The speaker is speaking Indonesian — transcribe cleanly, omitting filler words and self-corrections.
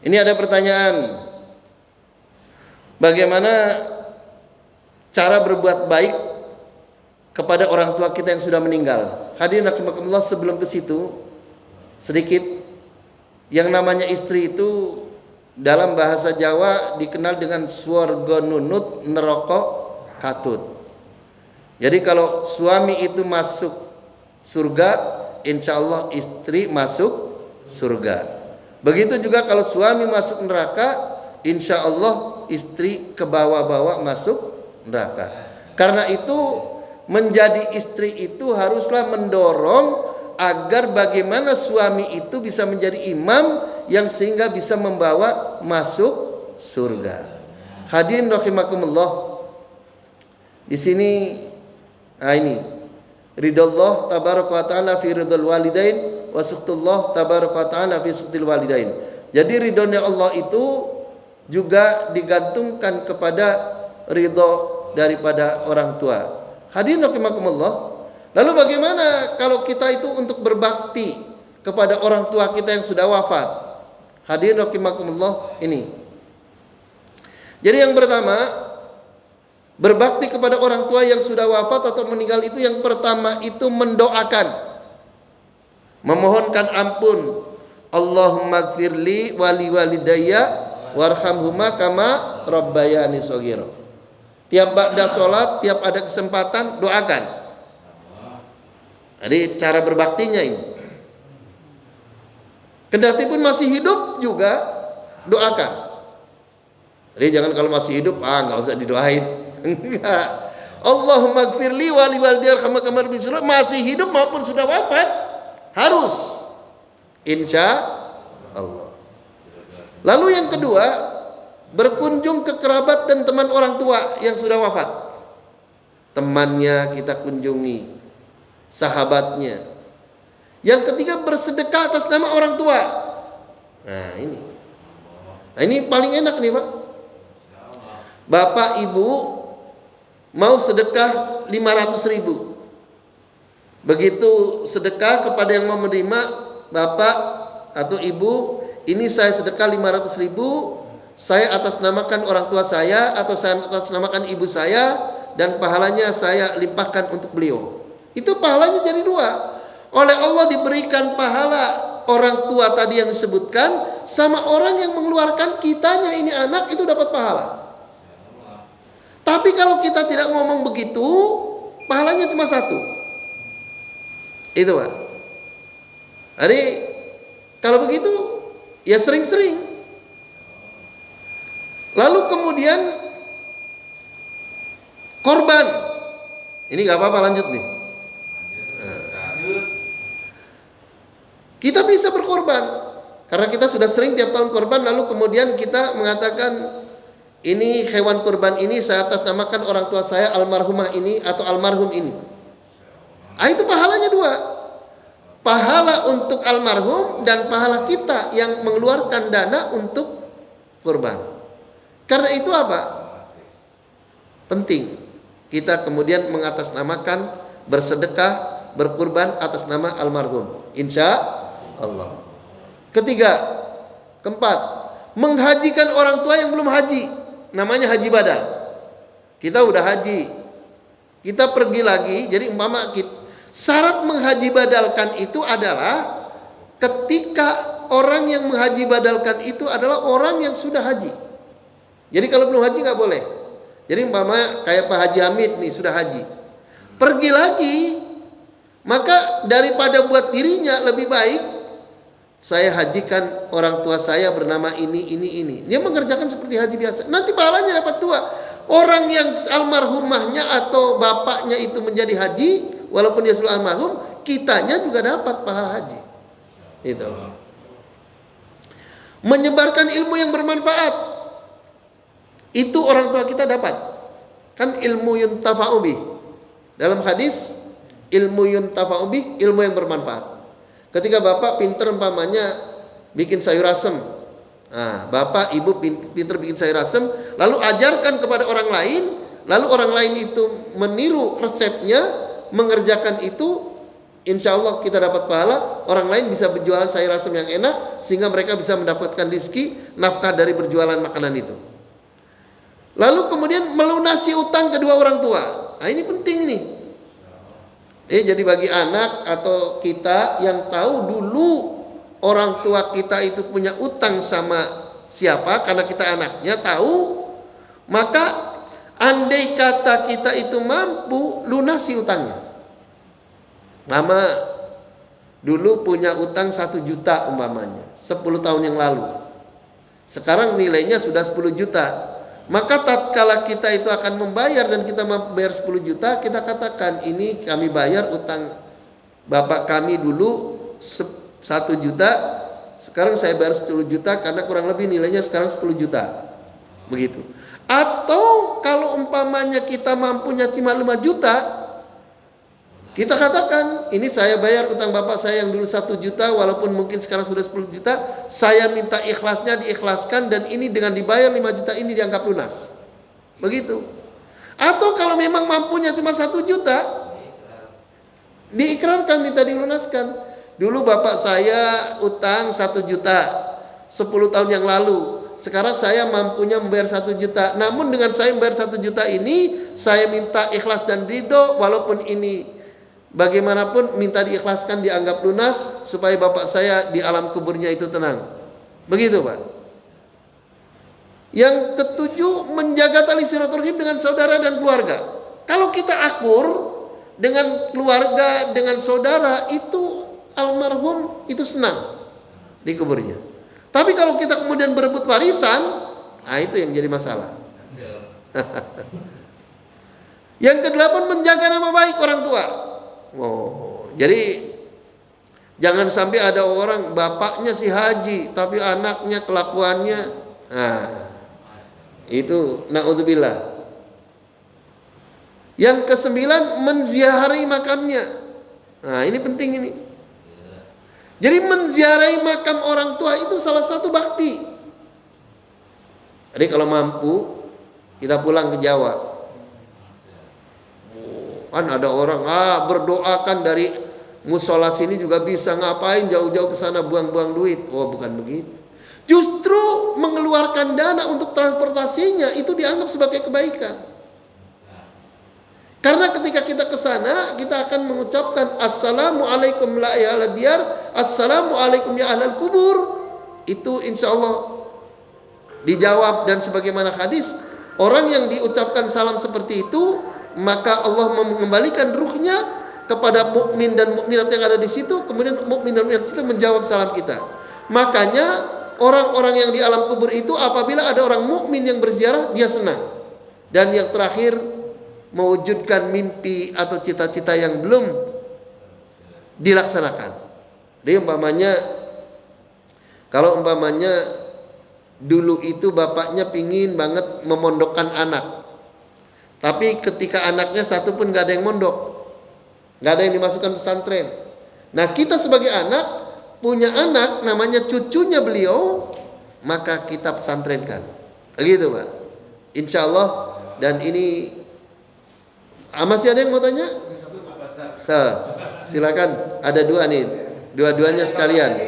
Ini ada pertanyaan, bagaimana cara berbuat baik kepada orang tua kita yang sudah meninggal? Hadirin rahimakumullah, sebelum ke situ sedikit, yang namanya istri itu dalam bahasa Jawa dikenal dengan swarga nunut neraka katut. Jadi kalau suami itu masuk surga, insya Allah istri masuk surga. Begitu juga kalau suami masuk neraka, insya Allah istri ke bawah-bawah masuk neraka. Karena itu menjadi istri itu haruslah mendorong agar bagaimana suami itu bisa menjadi imam yang sehingga bisa membawa masuk surga. Hadirin rahimakumullah. Di sini ini ridallah tabaraka wa taala fi ridal walidain wa suqtullah tabaraka wa taala fi suqtil walidain. Jadi ridhonya Allah itu juga digantungkan kepada ridho daripada orang tua. Hadirin rahimakumullah. Lalu bagaimana kalau kita itu untuk berbakti kepada orang tua kita yang sudah wafat? Hadirin rahimakumullah, ini. Jadi yang pertama, berbakti kepada orang tua yang sudah wafat atau meninggal itu yang pertama itu mendoakan, memohonkan ampun. Allahumma gfirli wali walidayya warhamhuma kama rabbayani shaghira. Tiap ba'da sholat, tiap ada kesempatan doakan. Jadi cara berbaktinya ini. Kendati pun masih hidup juga doakan. Jadi jangan kalau masih hidup nggak usah didoain. Enggak. Allahumma gfirli wali walidayya warhamhuma kama rabbayani shaghira, masih hidup maupun sudah wafat harus. Insya Allah. Lalu yang kedua, berkunjung ke kerabat dan teman orang tua yang sudah wafat. Temannya kita kunjungi, sahabatnya. Yang ketiga, bersedekah atas nama orang tua. Nah ini paling enak nih Pak. Bapak ibu mau sedekah 500.000. Begitu sedekah kepada yang mau menerima, bapak atau ibu, ini saya sedekah 500.000, saya atasnamakan orang tua saya atau saya atasnamakan ibu saya, dan pahalanya saya limpahkan untuk beliau. Itu pahalanya jadi dua. Oleh Allah diberikan pahala orang tua tadi yang disebutkan, sama orang yang mengeluarkan kitanya ini anak itu dapat pahala. Tapi kalau kita tidak ngomong begitu, pahalanya cuma satu. Itu Pak. Jadi kalau begitu ya sering-sering. Lalu kemudian korban. Ini nggak apa-apa, lanjut nih. Kita bisa berkorban karena kita sudah sering tiap tahun korban. Lalu kemudian kita mengatakan, ini hewan kurban ini saya atasnamakan orang tua saya almarhumah ini atau almarhum ini. Itu pahalanya dua. Pahala untuk almarhum dan pahala kita yang mengeluarkan dana untuk kurban. Karena itu apa? Penting kita kemudian mengatasnamakan, bersedekah, berkurban atas nama almarhum, insya Allah. Ketiga, keempat, menghajikan orang tua yang belum haji. Namanya haji badal. Kita udah haji, kita pergi lagi. Jadi umpama syarat menghaji badalkan itu adalah ketika orang yang menghaji badalkan itu adalah orang yang sudah haji. Jadi kalau belum haji nggak boleh. Jadi umpama kayak Pak Haji Hamid nih sudah haji, pergi lagi, maka daripada buat dirinya lebih baik saya hajikan orang tua saya bernama ini. Dia mengerjakan seperti haji biasa. Nanti pahalanya dapat dua. Orang yang almarhumahnya atau bapaknya itu menjadi haji, walaupun dia sudah almarhum, kitanya juga dapat pahala haji. Itu. Menyebarkan ilmu yang bermanfaat, itu orang tua kita dapat. Kan ilmu yuntafa'u bih. Dalam hadis, ilmu yuntafa'u bih, ilmu yang bermanfaat. Ketika bapak pinter umpamanya bikin sayur asem, bapak ibu pinter bikin sayur asem, lalu ajarkan kepada orang lain, lalu orang lain itu meniru resepnya, mengerjakan insya Allah kita dapat pahala, orang lain bisa berjualan sayur asem yang enak, sehingga mereka bisa mendapatkan rezeki, nafkah dari berjualan makanan itu. Lalu kemudian melunasi utang kedua orang tua. Nah ini penting nih. Jadi bagi anak atau kita yang tahu dulu orang tua kita itu punya utang sama siapa, karena kita anaknya tahu, maka andai kata kita itu mampu lunasi utangnya. Mama dulu punya utang 1 juta umpamanya 10 tahun yang lalu. Sekarang nilainya sudah 10 juta. Maka tatkala kita itu akan membayar dan kita mampu bayar 10 juta, kita katakan ini kami bayar utang bapak kami dulu 1 juta, sekarang saya bayar 10 juta karena kurang lebih nilainya sekarang 10 juta. Begitu. Atau kalau umpamanya kita mampunya cuma 5 juta, kita katakan ini saya bayar utang bapak saya yang dulu 1 juta, walaupun mungkin sekarang sudah 10 juta, saya minta ikhlasnya diikhlaskan, dan ini dengan dibayar 5 juta ini dianggap lunas. Begitu. Atau kalau memang mampunya cuma 1 juta, diikrarkan minta dilunaskan. Dulu bapak saya utang 1 juta 10 tahun yang lalu. Sekarang saya mampunya membayar 1 juta. Namun dengan saya membayar 1 juta ini, saya minta ikhlas dan ridho, walaupun ini bagaimanapun minta diikhlaskan, dianggap lunas, supaya bapak saya di alam kuburnya itu tenang. Begitu Pak. Yang ketujuh, menjaga tali silaturahim dengan saudara dan keluarga. Kalau kita akur dengan keluarga, dengan saudara, itu almarhum itu senang di kuburnya. Tapi kalau kita kemudian berebut warisan, nah itu yang jadi masalah. Yang kedelapan, menjaga nama baik orang tua. Jadi jangan sampai ada orang bapaknya si haji tapi anaknya kelakuannya, nah itu naudzubillah. Yang kesembilan, menziarahi makamnya. Nah ini penting ini. Jadi menziarahi makam orang tua itu salah satu bakti. Jadi kalau mampu kita pulang ke Jawa. Kan ada orang berdoakan dari musola sini juga bisa, ngapain jauh-jauh ke sana buang-buang duit. Oh, bukan begitu. Justru mengeluarkan dana untuk transportasinya itu dianggap sebagai kebaikan. Karena ketika kita ke sana, kita akan mengucapkan assalamualaikum la ya ahlal diyar, assalamualaikum ya ahlal kubur. Itu insya Allah dijawab, dan sebagaimana hadis, orang yang diucapkan salam seperti itu, maka Allah mengembalikan ruhnya kepada mukmin dan mukminat yang ada di situ. Kemudian mukmin dan mukminat itu menjawab salam kita. Makanya orang-orang yang di alam kubur itu, apabila ada orang mukmin yang berziarah, dia senang. Dan yang terakhir, mewujudkan mimpi atau cita-cita yang belum dilaksanakan. Jadi kalau umpamanya dulu itu bapaknya pingin banget memondokkan anak, tapi ketika anaknya satu pun gak ada yang mondok, gak ada yang dimasukkan pesantren. Nah kita sebagai anak punya anak namanya cucunya beliau, maka kita pesantrenkan. Begitu Pak, insya Allah. Dan ini masih ada yang mau tanya? Silakan, ada dua nih, dua-duanya sekalian.